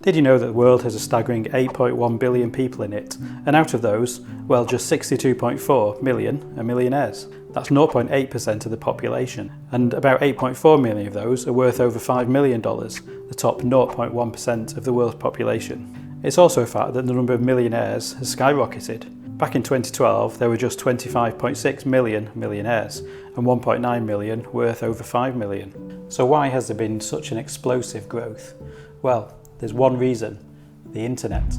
Did you know that the world has a staggering 8.1 billion people in it, and out of those, well, just 62.4 million are millionaires? That's 0.8% of the population, and about 8.4 million of those are worth over $5 million, the top 0.1% of the world's population. It's also a fact that the number of millionaires has skyrocketed. Back in 2012, there were just 25.6 million millionaires, and 1.9 million worth over 5 million. So why has there been such an explosive growth? Well, there's one reason: the internet.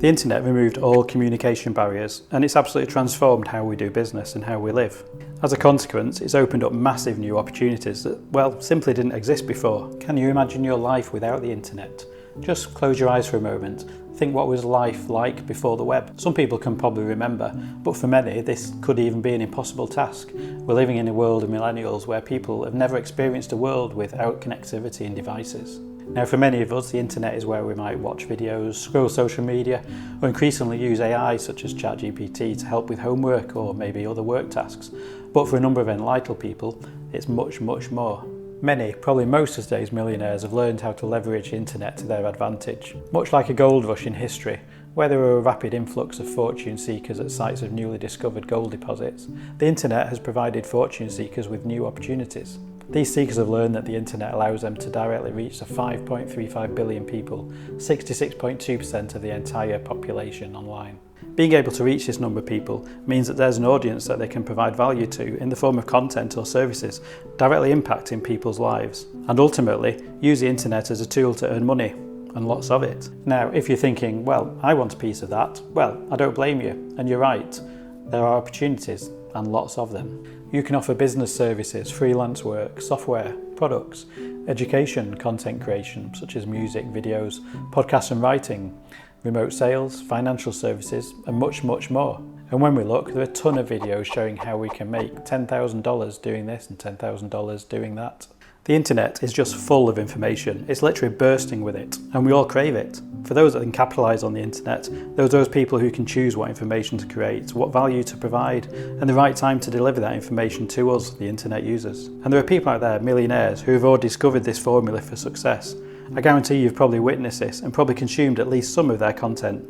The internet removed all communication barriers, and it's absolutely transformed how we do business and how we live. As a consequence, it's opened up massive new opportunities that, well, simply didn't exist before. Can you imagine your life without the internet? Just close your eyes for a moment. Think what was life like before the web. Some people can probably remember, but for many this could even be an impossible task. We're living in a world of millennials where people have never experienced a world without connectivity and devices. Now, for many of us, the internet is where we might watch videos, scroll social media, or increasingly use AI such as ChatGPT to help with homework or maybe other work tasks. But for a number of enlightened people, it's much, much more. Many, probably most of today's millionaires, have learned how to leverage the internet to their advantage. Much like a gold rush in history, where there were a rapid influx of fortune seekers at sites of newly discovered gold deposits, the internet has provided fortune seekers with new opportunities. These seekers have learned that the internet allows them to directly reach the 5.35 billion people, 66.2% of the entire population online. Being able to reach this number of people means that there's an audience that they can provide value to in the form of content or services, directly impacting people's lives, and ultimately use the internet as a tool to earn money, and lots of it. Now, if you're thinking, well, I want a piece of that, well, I don't blame you, and you're right. There are opportunities, and lots of them. You can offer business services, freelance work, software, products, education, content creation, such as music, videos, podcasts and writing, remote sales, financial services, and much, much more. And when we look, there are a ton of videos showing how we can make $10,000 doing this and $10,000 doing that. The internet is just full of information. It's literally bursting with it, and we all crave it. For those that can capitalise on the internet, there's those people who can choose what information to create, what value to provide, and the right time to deliver that information to us, the internet users. And there are people out there, millionaires, who have already discovered this formula for success. I guarantee you've probably witnessed this and probably consumed at least some of their content.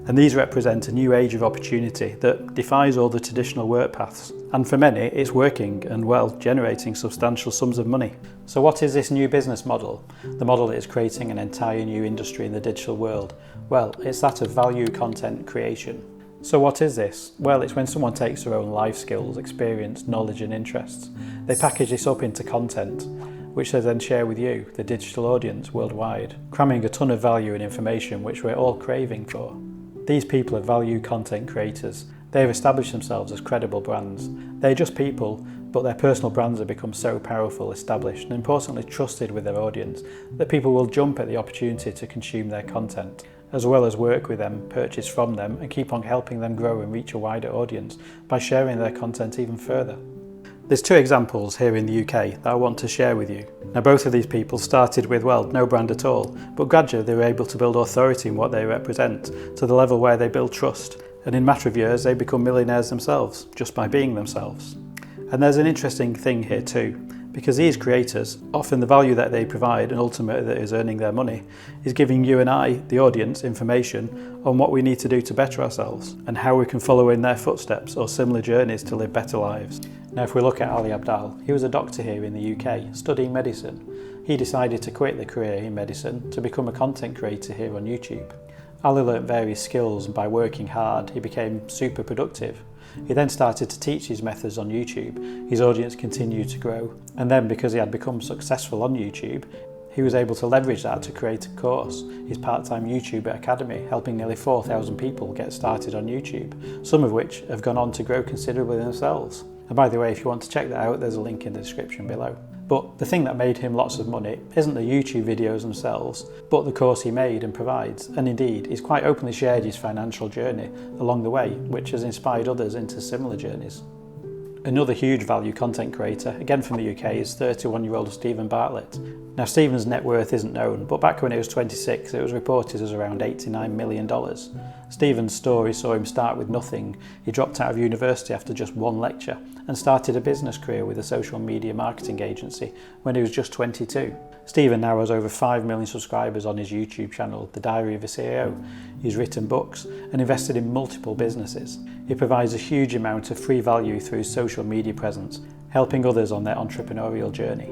And these represent a new age of opportunity that defies all the traditional work paths. And for many, it's working and, well, generating substantial sums of money. So what is this new business model? The model that is creating an entire new industry in the digital world. Well, it's that of value content creation. So what is this? Well, it's when someone takes their own life skills, experience, knowledge and interests. They package this up into content, which they then share with you, the digital audience worldwide, cramming a ton of value and information which we're all craving for. These people are value content creators. They have established themselves as credible brands. They're just people, but their personal brands have become so powerful, established, and importantly trusted with their audience that people will jump at the opportunity to consume their content, as well as work with them, purchase from them, and keep on helping them grow and reach a wider audience by sharing their content even further. There's two examples here in the UK that I want to share with you. Now, both of these people started with, well, no brand at all, but gradually they were able to build authority in what they represent to the level where they build trust. And in a matter of years, they become millionaires themselves, just by being themselves. And there's an interesting thing here too, because these creators, often the value that they provide and ultimately that is earning their money, is giving you and I, the audience, information on what we need to do to better ourselves and how we can follow in their footsteps or similar journeys to live better lives. Now, if we look at Ali Abdaal, he was a doctor here in the UK, studying medicine. He decided to quit the career in medicine to become a content creator here on YouTube. Ali learnt various skills, and by working hard, he became super productive. He then started to teach his methods on YouTube. His audience continued to grow, and then because he had become successful on YouTube, he was able to leverage that to create a course, his part-time YouTuber Academy, helping nearly 4,000 people get started on YouTube, some of which have gone on to grow considerably themselves. And by the way, if you want to check that out, there's a link in the description below. But the thing that made him lots of money isn't the YouTube videos themselves, but the course he made and provides. And indeed, he's quite openly shared his financial journey along the way, which has inspired others into similar journeys. Another huge value content creator, again from the UK, is 31-year-old Steven Bartlett. Now, Steven's net worth isn't known, but back when he was 26, it was reported as around $89 million. Stephen's story saw him start with nothing. He dropped out of university after just one lecture and started a business career with a social media marketing agency when he was just 22. Stephen now has over 5 million subscribers on his YouTube channel, The Diary of a CEO. He's written books and invested in multiple businesses. He provides a huge amount of free value through his social media presence, helping others on their entrepreneurial journey.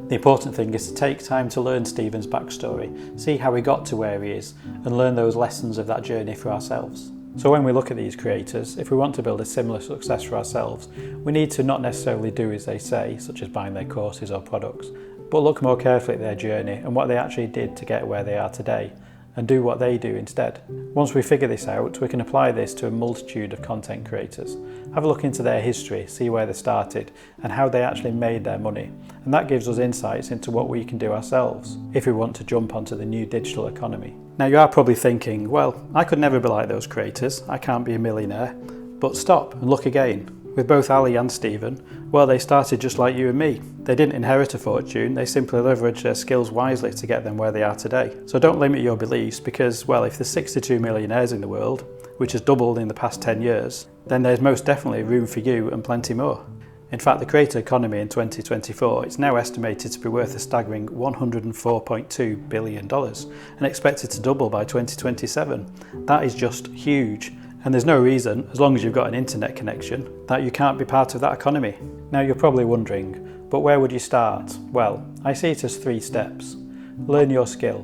The important thing is to take time to learn Stephen's backstory, see how he got to where he is, and learn those lessons of that journey for ourselves. So when we look at these creators, if we want to build a similar success for ourselves, we need to not necessarily do as they say, such as buying their courses or products, but look more carefully at their journey and what they actually did to get where they are today, and do what they do instead. Once we figure this out, we can apply this to a multitude of content creators. Have a look into their history, see where they started and how they actually made their money. And that gives us insights into what we can do ourselves if we want to jump onto the new digital economy. Now you are probably thinking, well, I could never be like those creators, I can't be a millionaire. But stop and look again. With both Ali and Stephen, well, they started just like you and me. They didn't inherit a fortune, they simply leveraged their skills wisely to get them where they are today. So don't limit your beliefs because, well, if there's 62 millionaires in the world, which has doubled in the past 10 years, then there's most definitely room for you and plenty more. In fact, the creator economy in 2024 is now estimated to be worth a staggering $104.2 billion and expected to double by 2027. That is just huge. And there's no reason, as long as you've got an internet connection, that you can't be part of that economy. Now you're probably wondering, but where would you start? Well, I see it as 3 steps. Learn your skill,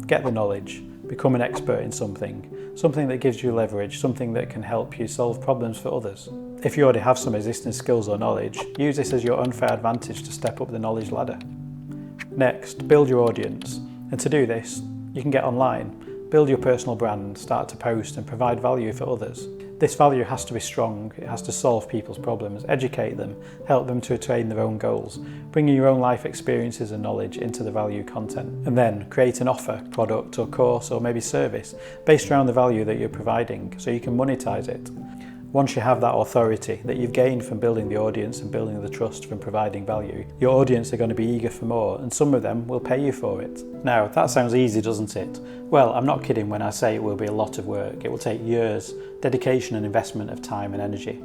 get the knowledge, become an expert in something that gives you leverage, something that can help you solve problems for others. If you already have some existing skills or knowledge, use this as your unfair advantage to step up the knowledge ladder. Next, build your audience. And to do this, you can get online. Build your personal brand, start to post and provide value for others. This value has to be strong, it has to solve people's problems, educate them, help them to attain their own goals, bringing your own life experiences and knowledge into the value content. And then create an offer, product or course or maybe service based around the value that you're providing so you can monetize it. Once you have that authority that you've gained from building the audience and building the trust from providing value, your audience are going to be eager for more and some of them will pay you for it. Now, that sounds easy, doesn't it? Well, I'm not kidding when I say it will be a lot of work. It will take years, dedication and investment of time and energy.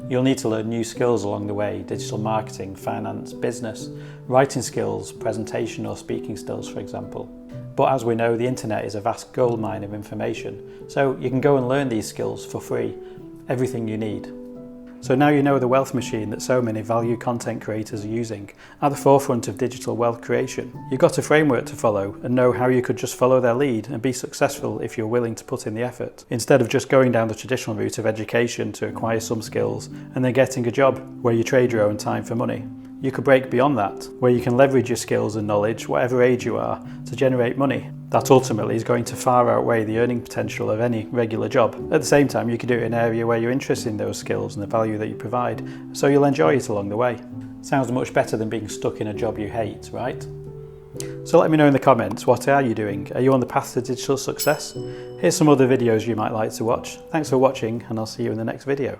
You'll need to learn new skills along the way, digital marketing, finance, business, writing skills, presentation or speaking skills, for example. But as we know, the internet is a vast goldmine of information, so you can go and learn these skills for free. Everything you need. So now you know the wealth machine that so many value content creators are using at the forefront of digital wealth creation. You've got a framework to follow and know how you could just follow their lead and be successful if you're willing to put in the effort, instead of just going down the traditional route of education to acquire some skills and then getting a job where you trade your own time for money. You could break beyond that, where you can leverage your skills and knowledge, whatever age you are, to generate money. That ultimately is going to far outweigh the earning potential of any regular job. At the same time, you can do it in an area where you're interested in those skills and the value that you provide, so you'll enjoy it along the way. Sounds much better than being stuck in a job you hate, right? So let me know in the comments, what are you doing? Are you on the path to digital success? Here's some other videos you might like to watch. Thanks for watching, and I'll see you in the next video.